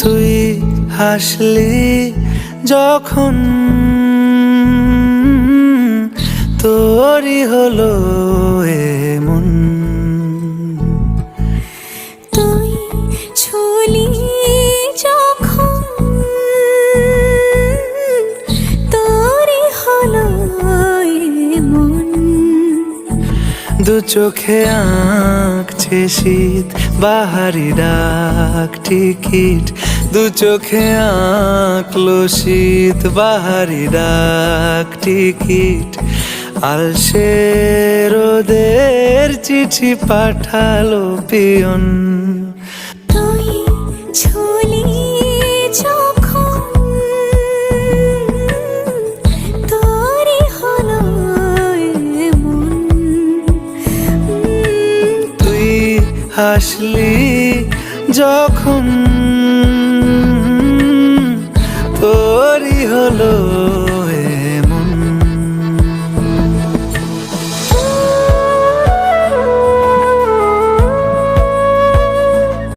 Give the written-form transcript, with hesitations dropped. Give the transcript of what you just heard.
তুই হাসলি যখন তোরই হলো এমন, তুই ছুলি যখন তোরই হলো এমন। দু চোখে আঁকছে শীত বাহারি ডাক টিকিট, দু চোখে আঁকলো শীত বাহারি ডাক টিকিট। আলসে রোদের চিঠি পাঠালো পিয়ন, তুই ছুলি যখন তোরই হলো এমন। তুই হাসলি যখন তোরই হলো